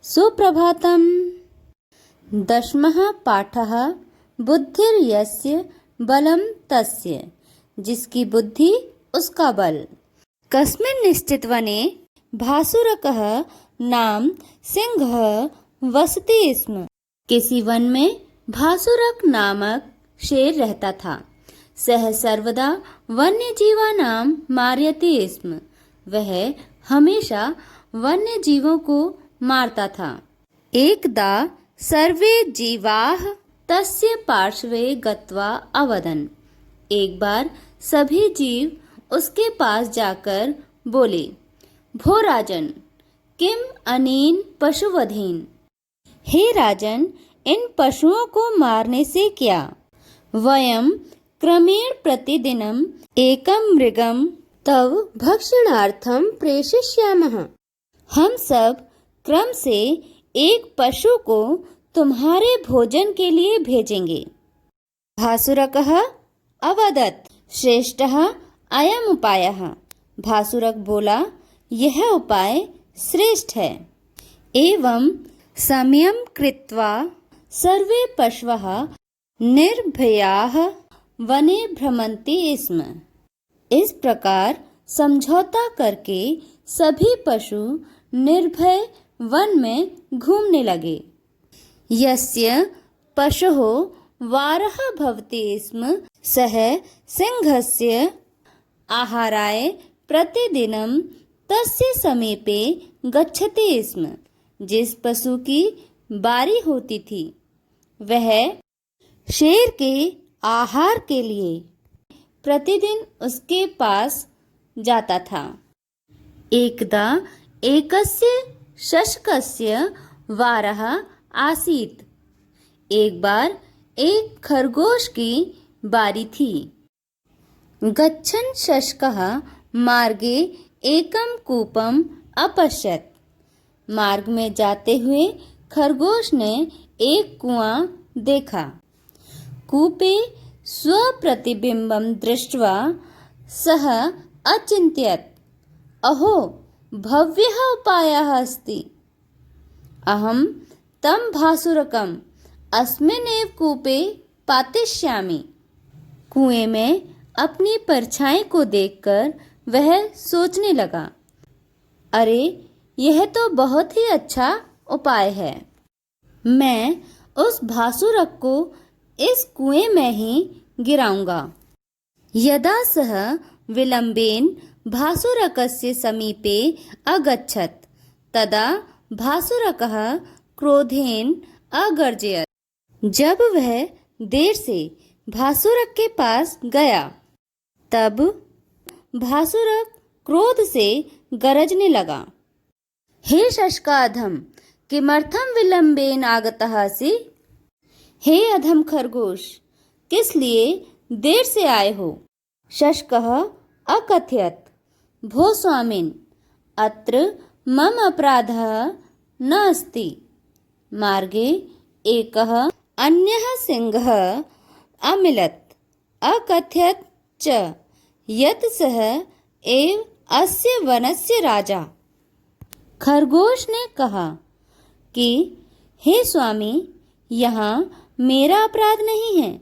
सुप्रभातम्। दशमः पाठः बुद्धिर्यस्य बलं तस्य, जिसकी बुद्धि उसका बल। कस्मिन् निश्चित वने भासुरकः नाम सिंहः वसति स्म। किसी वन में भासुरक नामक शेर रहता था। सः सर्वदा वन्य जीवानां मारयति स्म। वह हमेशा वन्य जीवों को मारता था। एकदा सर्वे जीवाः तस्य पार्श्वे गत्वा अवदन्। एक बार सभी जीव उसके पास जाकर बोले, भो राजन, किम अनेन पशुवधेन। हे राजन, इन पशुओं को मारने से क्या? वयं क्रमेण प्रतिदिनम् एकं मृगं तव भक्षणार्थं प्रेषयिष्यामः। हम सब क्रम से एक पशु को तुम्हारे भोजन के लिए भेजेंगे। भासुरकः अवदत्, श्रेष्ठः अयम् उपायः। भासुरक बोला, यह उपाय श्रेष्ठ है। एवं समयं कृत्वा सर्वे पशवः निर्भयाः वने भ्रमन्ति स्म। इस प्रकार समझौता करके सभी पशु निर्भय वन में घूमने लगे। यस्य पशुः वारः भवति स्म, सः सिंहस्य आहाराय प्रतिदिनं तस्य समीपे गच्छति स्म। जिस पशु की बारी होती थी, वह शेर के आहार के लिए प्रतिदिन उसके पास जाता था। एकदा एकस्य शशकस्य वारः आसीत्। एक बार एक खरगोश की बारी थी। गच्छन् शशकः मार्गे एकं कूपम् अपश्यत्। मार्ग में जाते हुए खरगोश ने एक कुआं देखा। कूपे स्वप्रतिबिम्बं दृष्ट्वा सः अचिन्तयत्, अहो, भव्यः उपायः अस्ति। अहं तं भासुरकम् अस्मिन् एव कूपे पातिष्यामि। कुएं में अपनी परछाई को देखकर वह सोचने लगा, अरे, यह तो बहुत ही अच्छा उपाय है। मैं उस भासुरक को इस कुएं में ही गिराऊंगा। यदा सः विलम्बेन भासुरकस्य समीपे अगच्छत्, तदा भासुरकः क्रोधेन अगर्जयत्। जब वह देर से भासुरक के पास गया, तब भासुरक क्रोध से गरजने लगा, हे शशकाधम, किमर्थं विलम्बेन आगतः असि? हे अधम खरगोश, किस लिए देर से आए हो? शशकः अकथयत्, भो स्वामिन्, अत्र मम अपराधः न अस्ति। मार्गे एकः अन्यः सिंहः अमिलत्। अकथयत् च यत् सः एव अस्य वनस्य राजा। खरगोश ने कहा कि हे स्वामी, यहाँ मेरा अपराध नहीं है।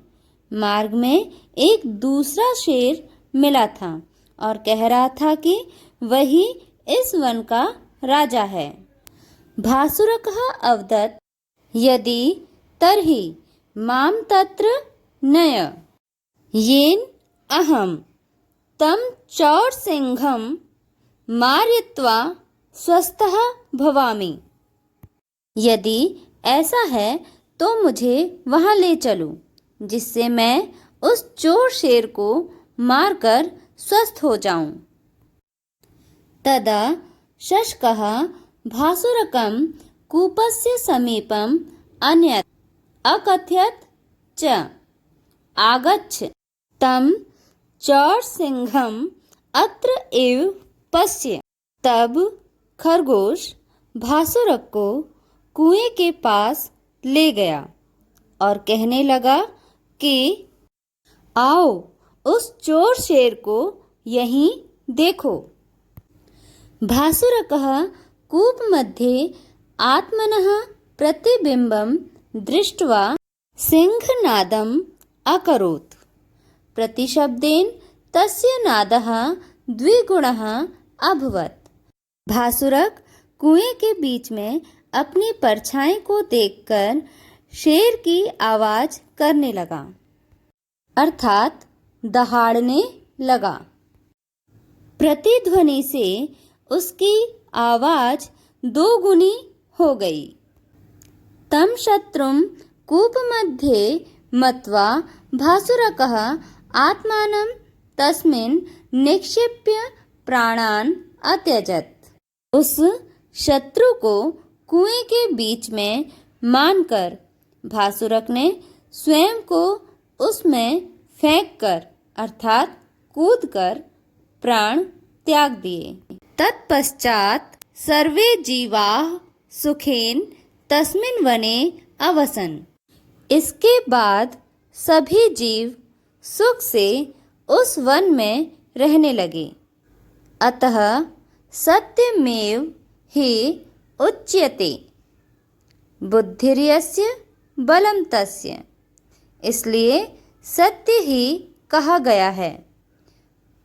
मार्ग में एक दूसरा शेर मिला था और कह रहा था कि वही इस वन का राजा है। भासुरकः अवदत्, यदि तर्हि मां तत्र नय, येन अहं तं चौरसिंहं मारयित्वा स्वस्थः भवामि। यदि ऐसा है तो मुझे वहां ले चलो, जिससे मैं उस चोर शेर को मारकर स्वस्थ हो जाऊं। तदा शशकः भासुरकं कूपस्य समीपम् अनयत्। अकथयत् च, आगच्छ, तं चौरसिंहम् अत्र एव पश्य। तब खरगोश भासुरक को कुएं के पास ले गया और कहने लगा कि आओ, उस चोर शेर को यहीं देखो। भासुरकः कूपमध्ये आत्मनः प्रतिबिम्बं दृष्ट्वा सिंहनादम् अकरोत्। प्रतिशब्देन तस्य नादः द्विगुणः अभवत्। भासुरक कुएं के बीच में अपनी परछाई को देखकर शेर की आवाज करने लगा, अर्थात दहाड़ने लगा। प्रतिध्वनि से उसकी आवाज दोगुनी हो गई। तं शत्रुं कूपमध्ये मत्वा भासुरकः आत्मानं तस्मिन् निक्षिप्य प्राणान् अत्यजत्। उस शत्रु को कुएं के बीच में मानकर भासुरक ने स्वयं को उसमें फेंककर अर्थात कूदकर प्राण त्याग दिए। तत्पश्चात सर्वे जीवाः सुखेन तस्मिन् वने अवसन्। इसके बाद सभी जीव सुख से उस वन में रहने लगे। अतः सत्यमेव हि उच्यते बुद्धिर्यस्य बलं तस्य। इसलिए सत्य ही कहा गया है,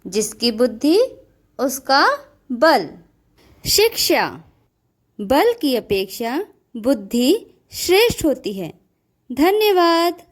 जिसकी बुद्धि उसका बल। शिक्षा बल की अपेक्षा बुद्धि श्रेष्ठ होती है। धन्यवाद।